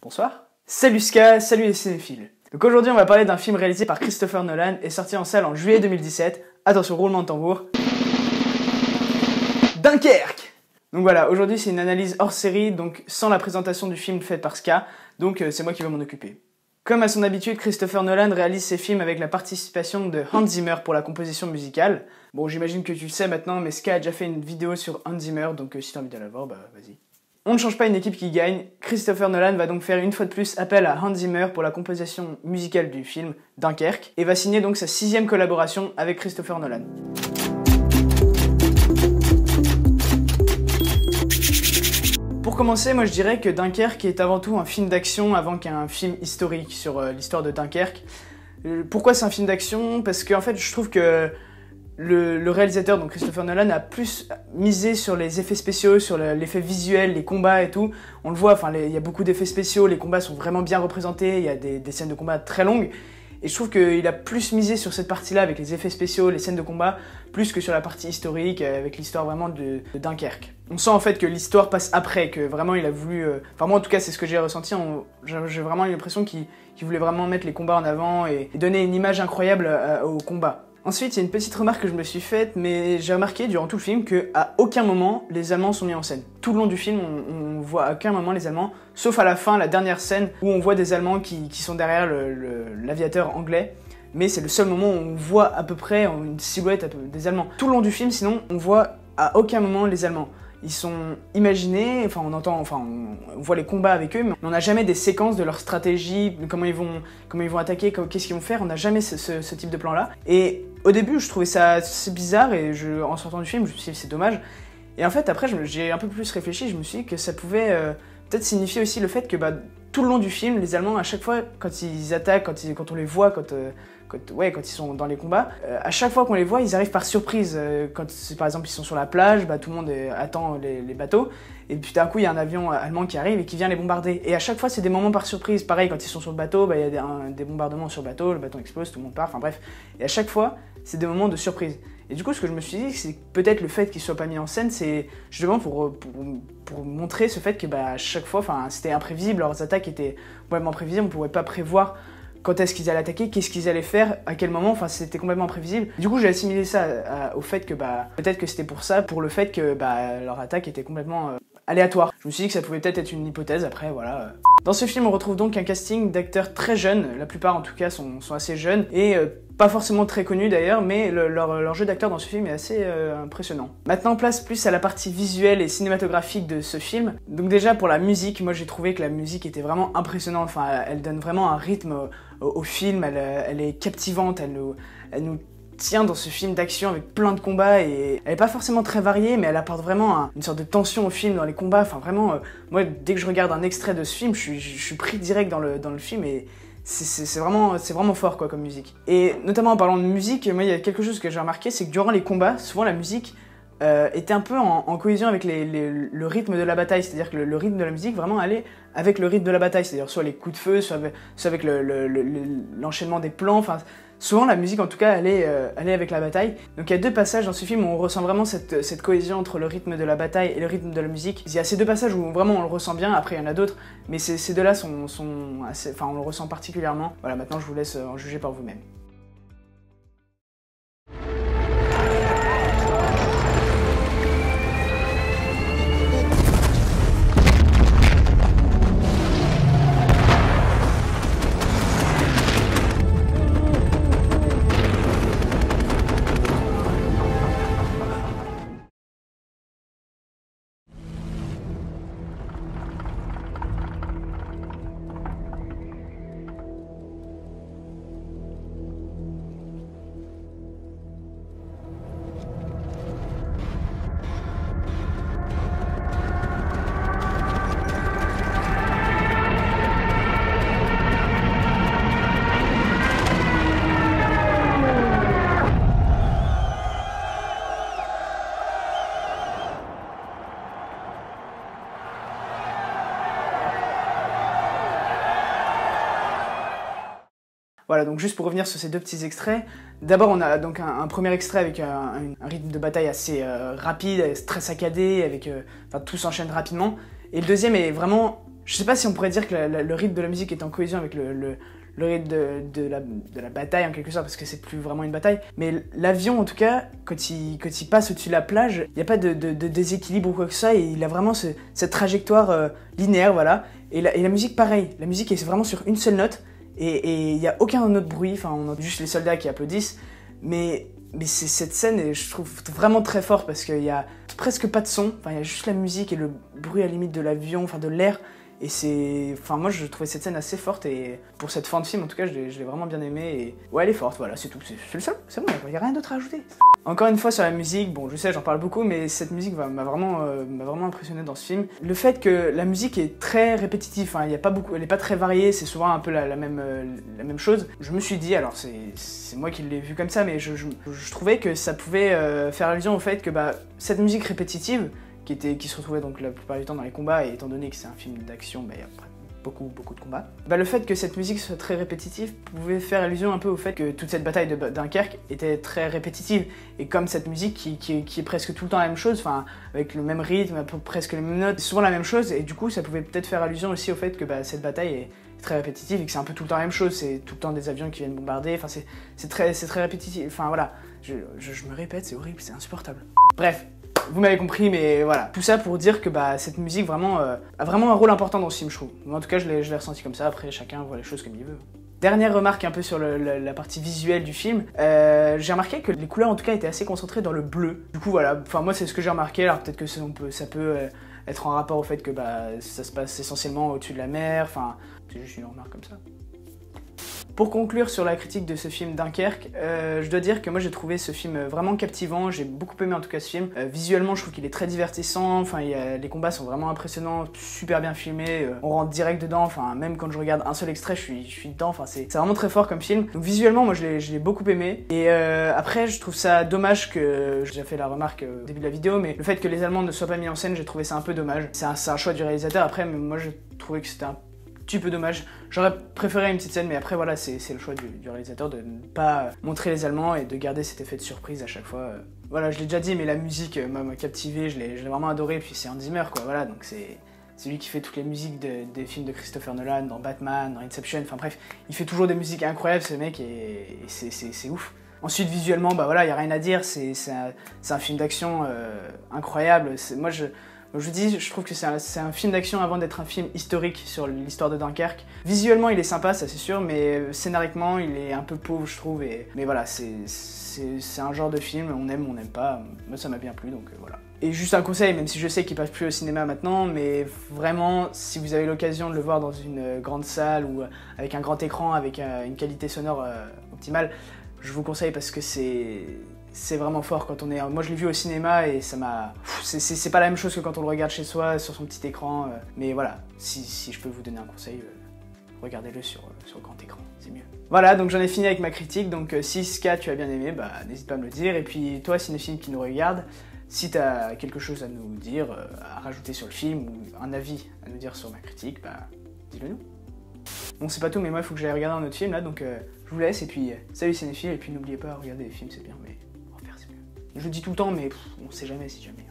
Bonsoir. Salut Ska, salut les cinéphiles. Donc aujourd'hui on va parler d'un film réalisé par Christopher Nolan et sorti en salle en juillet 2017. Attention, roulement de tambour. Dunkerque. Donc voilà, aujourd'hui c'est une analyse hors série, donc sans la présentation du film faite par Ska, donc c'est moi qui vais m'en occuper. Comme à son habitude, Christopher Nolan réalise ses films avec la participation de Hans Zimmer pour la composition musicale. Bon, j'imagine que tu le sais maintenant, mais Ska a déjà fait une vidéo sur Hans Zimmer, donc si t'as envie de la voir, bah vas-y. On ne change pas une équipe qui gagne. Christopher Nolan va donc faire une fois de plus appel à Hans Zimmer pour la composition musicale du film Dunkerque et va signer donc sa 6e collaboration avec Christopher Nolan. Pour commencer, moi je dirais que Dunkerque est avant tout un film d'action avant qu'un film historique sur l'histoire de Dunkerque. Pourquoi c'est un film d'action? Parce qu'en fait je trouve que le réalisateur, donc Christopher Nolan, a plus misé sur les effets spéciaux, sur l'effet visuel, les combats et tout. On le voit, il y a beaucoup d'effets spéciaux, les combats sont vraiment bien représentés, il y a des scènes de combat très longues. Et je trouve qu'il a plus misé sur cette partie-là avec les effets spéciaux, les scènes de combat, plus que sur la partie historique, avec l'histoire vraiment de Dunkerque. On sent en fait que l'histoire passe après, que vraiment il a voulu... Enfin moi en tout cas c'est ce que j'ai ressenti, j'ai vraiment eu l'impression qu'il voulait vraiment mettre les combats en avant et donner une image incroyable au combat. Ensuite, il y a une petite remarque que je me suis faite, mais j'ai remarqué durant tout le film qu'à aucun moment les Allemands sont mis en scène. Tout le long du film, on voit à aucun moment les Allemands, sauf à la fin, la dernière scène, où on voit des Allemands qui sont derrière l'aviateur anglais. Mais c'est le seul moment où on voit à peu près une silhouette des Allemands. Tout le long du film, sinon, on voit à aucun moment les Allemands. Ils sont imaginés, on voit les combats avec eux, mais on n'a jamais des séquences de leur stratégie, comment ils vont attaquer, qu'est-ce qu'ils vont faire, on n'a jamais ce type de plan-là. Et au début, je trouvais ça assez bizarre, et en sortant du film, je me suis dit c'est dommage. Et en fait, après, j'ai un peu plus réfléchi, je me suis dit que ça pouvait peut-être signifier aussi le fait que tout le long du film, les Allemands, à chaque fois, quand ils attaquent, quand on les voit, quand ils sont dans les combats, à chaque fois qu'on les voit, ils arrivent par surprise. Quand par exemple ils sont sur la plage, tout le monde attend les bateaux, et puis d'un coup il y a un avion allemand qui arrive et qui vient les bombarder. Et à chaque fois c'est des moments par surprise. Pareil, quand ils sont sur le bateau, il y a des bombardements sur le bateau explose, tout le monde part, enfin bref. Et à chaque fois, c'est des moments de surprise. Et du coup, ce que je me suis dit, c'est peut-être le fait qu'ils soient pas mis en scène, c'est justement pour montrer ce fait que à chaque fois, c'était imprévisible, leurs attaques étaient complètement prévisibles, on pouvait pas prévoir quand est-ce qu'ils allaient attaquer, qu'est-ce qu'ils allaient faire, à quel moment, c'était complètement imprévisible. Du coup, j'ai assimilé ça au fait que peut-être que c'était pour ça, pour le fait que leur attaque était complètement aléatoire. Je me suis dit que ça pouvait peut-être être une hypothèse, après voilà. Dans ce film, on retrouve donc un casting d'acteurs très jeunes, la plupart en tout cas sont assez jeunes, et pas forcément très connus d'ailleurs, mais leur jeu d'acteur dans ce film est assez impressionnant. Maintenant, place plus à la partie visuelle et cinématographique de ce film. Donc déjà, pour la musique, moi j'ai trouvé que la musique était vraiment impressionnante, elle donne vraiment un rythme au film, elle est captivante, elle nous tient dans ce film d'action avec plein de combats et elle est pas forcément très variée, mais elle apporte vraiment une sorte de tension au film dans les combats. Moi dès que je regarde un extrait de ce film, je suis pris direct dans le film et c'est vraiment fort comme musique. Et notamment en parlant de musique, moi il y a quelque chose que j'ai remarqué, c'est que durant les combats, souvent la musique était un peu en cohésion avec le rythme de la bataille, c'est-à-dire que le rythme de la musique vraiment allait avec le rythme de la bataille, c'est-à-dire soit les coups de feu, soit avec l'enchaînement des plans, souvent la musique en tout cas allait avec la bataille. Donc il y a 2 passages dans ce film où on ressent vraiment cette cohésion entre le rythme de la bataille et le rythme de la musique. Il y a ces 2 passages où vraiment on le ressent bien, après il y en a d'autres, mais ces 2-là sont assez, on le ressent particulièrement. Voilà, maintenant je vous laisse en juger par vous-même. Voilà, donc juste pour revenir sur ces 2 petits extraits, d'abord on a donc un premier extrait avec un rythme de bataille assez rapide, très saccadé, tout s'enchaîne rapidement, et le deuxième est vraiment Je sais pas si on pourrait dire que le rythme de la musique est en cohésion avec le rythme de la bataille en quelque sorte, parce que c'est plus vraiment une bataille. Mais l'avion, en tout cas, quand il passe au-dessus de la plage, il n'y a pas de déséquilibre ou quoi que ça, et il a vraiment cette trajectoire linéaire, voilà. Et la musique, pareil. La musique est vraiment sur une seule note, et il n'y a aucun autre bruit, enfin, on entend juste les soldats qui applaudissent, mais cette scène, je trouve vraiment très forte, parce qu'il y a presque pas de son, enfin, il y a juste la musique et le bruit à la limite de l'avion, enfin de l'air. Et c'est... Enfin, moi, je trouvais cette scène assez forte, et pour cette fin de film, en tout cas, je l'ai vraiment bien aimée, et... Ouais, elle est forte, voilà, c'est tout. C'est le seul, c'est bon, il n'y a rien d'autre à ajouter. Encore une fois, sur la musique, bon, je sais, j'en parle beaucoup, mais cette musique m'a vraiment impressionné dans ce film. Le fait que la musique est très répétitive, hein, il y a pas beaucoup, elle est pas très variée, c'est souvent un peu la même chose. Je me suis dit, alors c'est moi qui l'ai vu comme ça, mais je trouvais que ça pouvait faire allusion au fait que cette musique répétitive, qui se retrouvait donc la plupart du temps dans les combats, et étant donné que c'est un film d'action, il y a beaucoup de combats. Le fait que cette musique soit très répétitive pouvait faire allusion un peu au fait que toute cette bataille de Dunkerque était très répétitive, et comme cette musique qui est presque tout le temps la même chose, enfin avec le même rythme, presque les mêmes notes, c'est souvent la même chose, et du coup ça pouvait peut-être faire allusion aussi au fait que cette bataille est très répétitive et que c'est un peu tout le temps la même chose, c'est tout le temps des avions qui viennent bombarder, enfin c'est très répétitif, enfin voilà, je me répète, c'est horrible, c'est insupportable. Bref. Vous m'avez compris, mais voilà. Tout ça pour dire que cette musique vraiment a vraiment un rôle important dans ce film, je trouve. En tout cas, je l'ai ressenti comme ça. Après, chacun voit les choses comme il veut. Dernière remarque un peu sur la partie visuelle du film. J'ai remarqué que les couleurs, en tout cas, étaient assez concentrées dans le bleu. Du coup, voilà. Enfin, moi, c'est ce que j'ai remarqué. Alors peut-être que ça peut être en rapport au fait que ça se passe essentiellement au-dessus de la mer. Enfin, c'est juste une remarque comme ça. Pour conclure sur la critique de ce film Dunkerque, je dois dire que moi j'ai trouvé ce film vraiment captivant, j'ai beaucoup aimé en tout cas ce film. Visuellement je trouve qu'il est très divertissant, enfin les combats sont vraiment impressionnants, super bien filmés, on rentre direct dedans, enfin même quand je regarde un seul extrait je suis dedans, enfin c'est vraiment très fort comme film. Donc visuellement moi je l'ai beaucoup aimé, et après je trouve ça dommage que, j'ai déjà fait la remarque au début de la vidéo, mais le fait que les Allemands ne soient pas mis en scène, j'ai trouvé ça un peu dommage. C'est un choix du réalisateur après, mais moi je trouvais que c'était un petit peu dommage. J'aurais préféré une petite scène, mais après voilà, c'est le choix du réalisateur de ne pas montrer les Allemands et de garder cet effet de surprise à chaque fois. Voilà, je l'ai déjà dit, mais la musique m'a captivé, je l'ai vraiment adoré, puis c'est Hans Zimmer quoi, voilà, donc c'est lui qui fait toutes les musiques des films de Christopher Nolan, dans Batman, dans Inception, enfin bref, il fait toujours des musiques incroyables ce mec, et c'est ouf. Ensuite visuellement, voilà, y a rien à dire, c'est un film d'action incroyable. Moi je dis, je trouve que c'est un film d'action avant d'être un film historique sur l'histoire de Dunkerque. Visuellement, il est sympa, ça c'est sûr, mais scénariquement, il est un peu pauvre, je trouve. Mais voilà, c'est un genre de film, on aime ou on n'aime pas. Moi, ça m'a bien plu, donc voilà. Et juste un conseil, même si je sais qu'il passe plus au cinéma maintenant, mais vraiment, si vous avez l'occasion de le voir dans une grande salle ou avec un grand écran, avec une qualité sonore optimale, je vous conseille parce que c'est vraiment fort quand on est... Moi je l'ai vu au cinéma et ça m'a... C'est pas la même chose que quand on le regarde chez soi, sur son petit écran. Mais voilà, si je peux vous donner un conseil, regardez-le sur grand écran, c'est mieux. Voilà, donc j'en ai fini avec ma critique. Donc si ce cas tu as bien aimé, n'hésite pas à me le dire. Et puis toi, cinéphile qui nous regarde, si tu as quelque chose à nous dire, à rajouter sur le film, ou un avis à nous dire sur ma critique, dis-le nous. Bon, c'est pas tout, mais moi il faut que j'aille regarder un autre film là, donc je vous laisse. Et puis salut cinéphile, et puis n'oubliez pas, regarder les films c'est bien, mais... Je le dis tout le temps, mais on sait jamais si jamais.